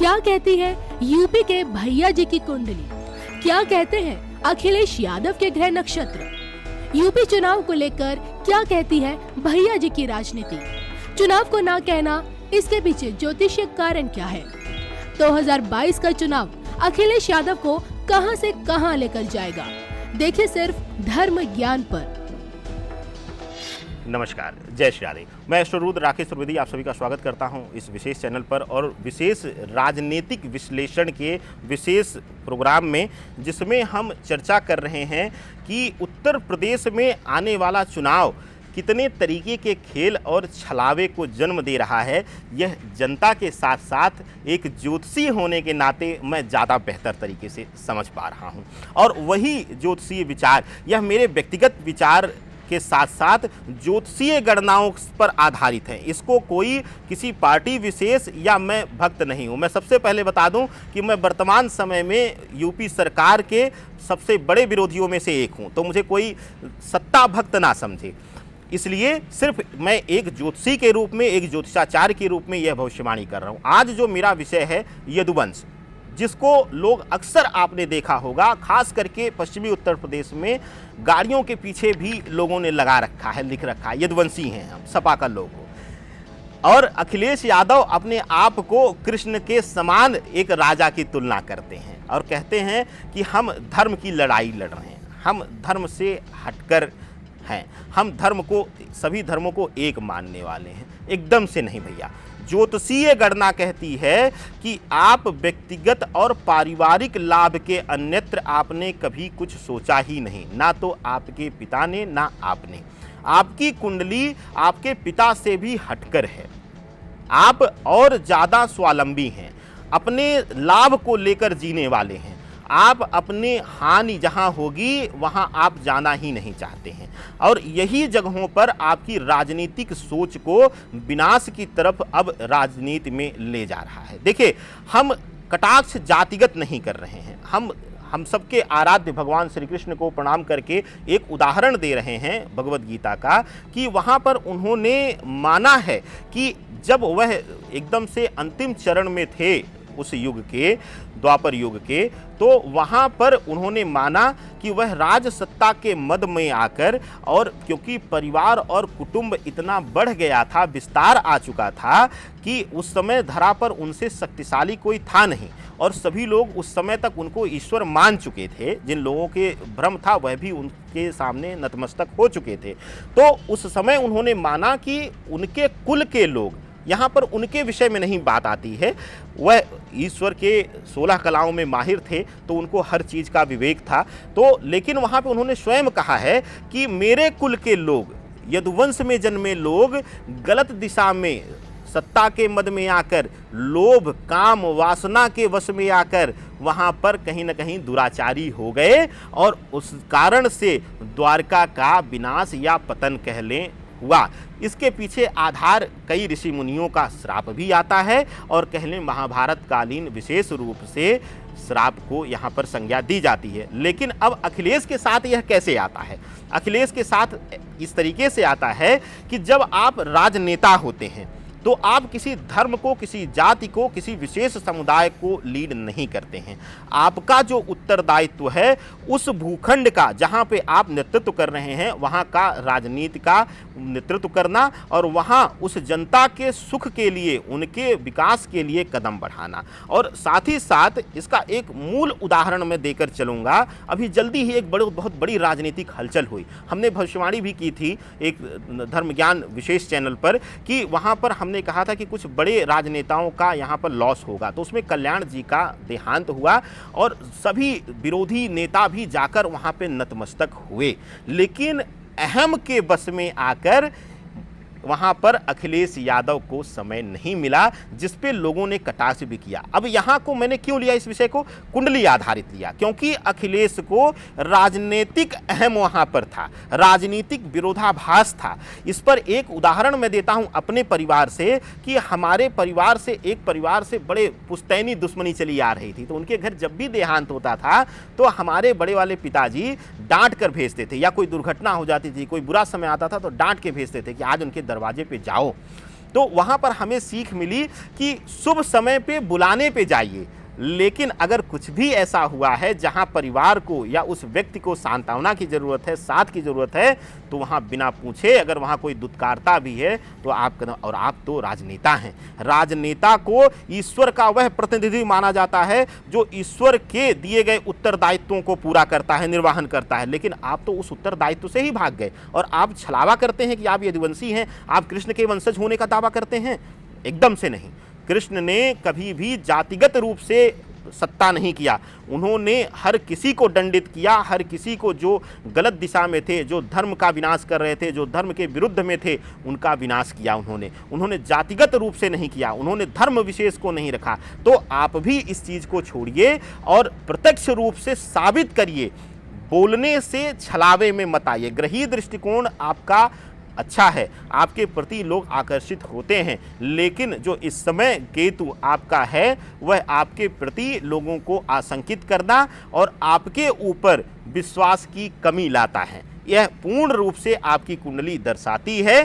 क्या कहती है यूपी के भैया जी की कुंडली? क्या कहते हैं अखिलेश यादव के ग्रह नक्षत्र? यूपी चुनाव को लेकर क्या कहती है भैया जी की राजनीति? चुनाव को ना कहना, इसके पीछे ज्योतिषीय कारण क्या है? 2022 का चुनाव अखिलेश यादव को कहां से कहां लेकर जाएगा? देखिए सिर्फ धर्म ज्ञान पर। नमस्कार, जय श्री राधे। मैं एस्ट्रोरुद्र राकेश त्रिवेदी आप सभी का स्वागत करता हूं इस विशेष चैनल पर और विशेष राजनीतिक विश्लेषण के विशेष प्रोग्राम में, जिसमें हम चर्चा कर रहे हैं कि उत्तर प्रदेश में आने वाला चुनाव कितने तरीके के खेल और छलावे को जन्म दे रहा है। यह जनता के साथ साथ एक ज्योतिषी होने के नाते मैं ज़्यादा बेहतर तरीके से समझ पा रहा हूं। और वही ज्योतिषीय विचार, यह मेरे व्यक्तिगत विचार के साथ साथ ज्योतिषीय गणनाओं पर आधारित है। इसको कोई किसी पार्टी विशेष या मैं भक्त नहीं हूं। मैं सबसे पहले बता दूं कि मैं वर्तमान समय में यूपी सरकार के सबसे बड़े विरोधियों में से एक हूं, तो मुझे कोई सत्ता भक्त ना समझे। इसलिए सिर्फ मैं एक ज्योतिषी के रूप में, एक ज्योतिषाचार्य के रूप में यह भविष्यवाणी कर रहा हूं। आज जो मेरा विषय है यदुवंश, जिसको लोग अक्सर आपने देखा होगा, खास करके पश्चिमी उत्तर प्रदेश में गाड़ियों के पीछे भी लोगों ने लगा रखा है, लिख रखा है यदुवंशी हैं हम, सपा का लोगो। और अखिलेश यादव अपने आप को कृष्ण के समान एक राजा की तुलना करते हैं और कहते हैं कि हम धर्म की लड़ाई लड़ रहे हैं, हम धर्म से हटकर हैं, हम धर्म को, सभी धर्मों को एक मानने वाले हैं। एकदम से नहीं भैया। ज्योतिषीय गणना कहती है कि आप व्यक्तिगत और पारिवारिक लाभ के अन्यत्र आपने कभी कुछ सोचा ही नहीं, ना तो आपके पिता ने ना आपने। आपकी कुंडली आपके पिता से भी हटकर है। आप और ज़्यादा स्वावलंबी हैं, अपने लाभ को लेकर जीने वाले हैं। आप अपने हानि जहां होगी वहां आप जाना ही नहीं चाहते हैं और यही जगहों पर आपकी राजनीतिक सोच को विनाश की तरफ अब राजनीति में ले जा रहा है। देखिए, हम कटाक्ष जातिगत नहीं कर रहे हैं, हम सबके आराध्य भगवान श्री कृष्ण को प्रणाम करके एक उदाहरण दे रहे हैं भगवत गीता का, कि वहाँ पर उन्होंने माना है कि जब वह एकदम से अंतिम चरण में थे उस युग के, द्वापर युग के, तो वहाँ पर उन्होंने माना कि वह राज सत्ता के मद में आकर, और क्योंकि परिवार और कुटुंब इतना बढ़ गया था, विस्तार आ चुका था कि उस समय धरा पर उनसे शक्तिशाली कोई था नहीं और सभी लोग उस समय तक उनको ईश्वर मान चुके थे। जिन लोगों के भ्रम था वह भी उनके सामने नतमस्तक हो चुके थे। तो उस समय उन्होंने माना कि उनके कुल के लोग, यहाँ पर उनके विषय में नहीं बात आती है, वह ईश्वर के 16 कलाओं में माहिर थे तो उनको हर चीज़ का विवेक था। तो लेकिन वहाँ पे उन्होंने स्वयं कहा है कि मेरे कुल के लोग, यदुवंश में जन्मे लोग, गलत दिशा में सत्ता के मद में आकर, लोभ काम वासना के वश में आकर वहाँ पर कहीं न कहीं दुराचारी हो गए और उस कारण से द्वारका का विनाश या पतन कह लें हुआ। इसके पीछे आधार कई ऋषि मुनियों का श्राप भी आता है और कह लें महाभारत कालीन विशेष रूप से श्राप को यहाँ पर संज्ञा दी जाती है। लेकिन अब अखिलेश के साथ यह कैसे आता है? अखिलेश के साथ इस तरीके से आता है कि जब आप राजनेता होते हैं तो आप किसी धर्म को, किसी जाति को, किसी विशेष समुदाय को लीड नहीं करते हैं। आपका जो उत्तरदायित्व है उस भूखंड का, जहाँ पे आप नेतृत्व कर रहे हैं, वहाँ का राजनीति का नेतृत्व करना और वहाँ उस जनता के सुख के लिए, उनके विकास के लिए कदम बढ़ाना। और साथ ही साथ इसका एक मूल उदाहरण मैं देकर चलूँगा। अभी जल्दी ही एक बहुत बड़ी राजनीतिक हलचल हुई। हमने भविष्यवाणी भी की थी एक धर्म ज्ञान विशेष चैनल पर कि वहाँ पर हमने कहा था कि कुछ बड़े राजनेताओं का यहाँ पर लॉस होगा। तो उसमें कल्याण जी का देहांत हुआ और सभी विरोधी नेता भी जाकर वहाँ पे नतमस्तक हुए। लेकिन अहम के बस में आकर वहाँ पर अखिलेश यादव को समय नहीं मिला, जिस पे लोगों ने कटाक्ष भी किया। अब यहाँ को मैंने क्यों लिया इस विषय को? कुंडली आधारित लिया, क्योंकि अखिलेश को राजनीतिक अहम वहाँ पर था, राजनीतिक विरोधाभास था। इस पर एक उदाहरण मैं देता हूँ अपने परिवार से कि हमारे परिवार से, एक परिवार से बड़े पुश्तैनी दुश्मनी चली आ रही थी। तो उनके घर जब भी देहांत होता था तो हमारे बड़े वाले पिताजी डांट कर भेजते थे, या कोई दुर्घटना हो जाती थी, कोई बुरा समय आता था तो डांट के भेजते थे कि आज उनके दरवाजे पे जाओ। तो वहाँ पर हमें सीख मिली कि शुभ समय पे बुलाने पे जाइए, लेकिन अगर कुछ भी ऐसा हुआ है जहां परिवार को या उस व्यक्ति को सांत्वना की ज़रूरत है, साथ की ज़रूरत है, तो वहां बिना पूछे, अगर वहां कोई दुत्कारता भी है तो आप तो राजनेता हैं। राजनेता को ईश्वर का वह प्रतिनिधि माना जाता है जो ईश्वर के दिए गए उत्तरदायित्वों को पूरा करता है, निर्वहन करता है। लेकिन आप तो उस उत्तरदायित्व से ही भाग गए और आप छलावा करते हैं कि आप यदुवंशी हैं, आप कृष्ण के वंशज होने का दावा करते हैं। एकदम से नहीं। कृष्ण ने कभी भी जातिगत रूप से सत्ता नहीं किया। उन्होंने हर किसी को दंडित किया, हर किसी को जो गलत दिशा में थे, जो धर्म का विनाश कर रहे थे, जो धर्म के विरुद्ध में थे, उनका विनाश किया उन्होंने जातिगत रूप से नहीं किया, उन्होंने धर्म विशेष को नहीं रखा। तो आप भी इस चीज़ को छोड़िए और प्रत्यक्ष रूप से साबित करिए, बोलने से छलावे में मत आइए। ग्रही दृष्टिकोण आपका अच्छा है, आपके प्रति लोग आकर्षित होते हैं, लेकिन जो इस समय केतु आपका है वह आपके प्रति लोगों को आशंकित करना और आपके ऊपर विश्वास की कमी लाता है। यह पूर्ण रूप से आपकी कुंडली दर्शाती है।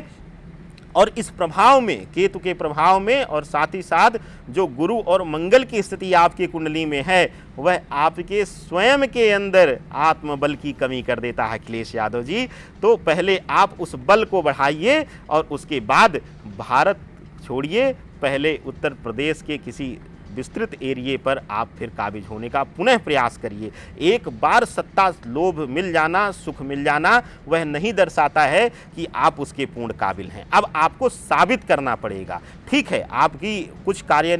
और इस प्रभाव में, केतु के प्रभाव में, और साथ ही साथ जो गुरु और मंगल की स्थिति आपकी कुंडली में है, वह आपके स्वयं के अंदर आत्मबल की कमी कर देता है अखिलेश यादव जी। तो पहले आप उस बल को बढ़ाइए और उसके बाद भारत छोड़िए, पहले उत्तर प्रदेश के किसी विस्तृत एरिए पर आप फिर काबिज होने का पुनः प्रयास करिए। एक बार सत्ता, लोभ मिल जाना, सुख मिल जाना, वह नहीं दर्शाता है कि आप उसके पूर्ण काबिल हैं। अब आपको साबित करना पड़ेगा। ठीक है, आपकी कुछ कार्य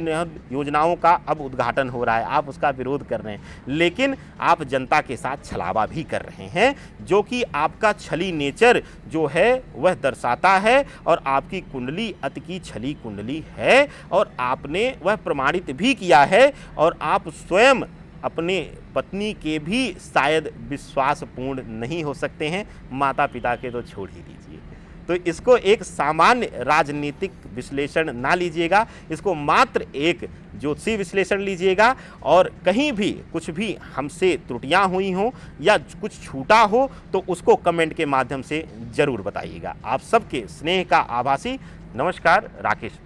योजनाओं का अब उद्घाटन हो रहा है, आप उसका विरोध कर रहे हैं, लेकिन आप जनता के साथ छलावा भी कर रहे हैं, जो कि आपका छली नेचर जो है वह दर्शाता है। और आपकी कुंडली अति की छली कुंडली है और आपने वह प्रमाणित भी किया है। और आप स्वयं अपने पत्नी के भी शायद विश्वासपूर्ण नहीं हो सकते हैं, माता पिता के तो छोड़ ही दीजिए। तो इसको एक सामान्य राजनीतिक विश्लेषण ना लीजिएगा, इसको मात्र एक ज्योतिषी विश्लेषण लीजिएगा। और कहीं भी कुछ भी हमसे त्रुटियां हुई हों या कुछ छूटा हो तो उसको कमेंट के माध्यम से ज़रूर बताइएगा। आप सबके स्नेह का आभासी। नमस्कार। राकेश।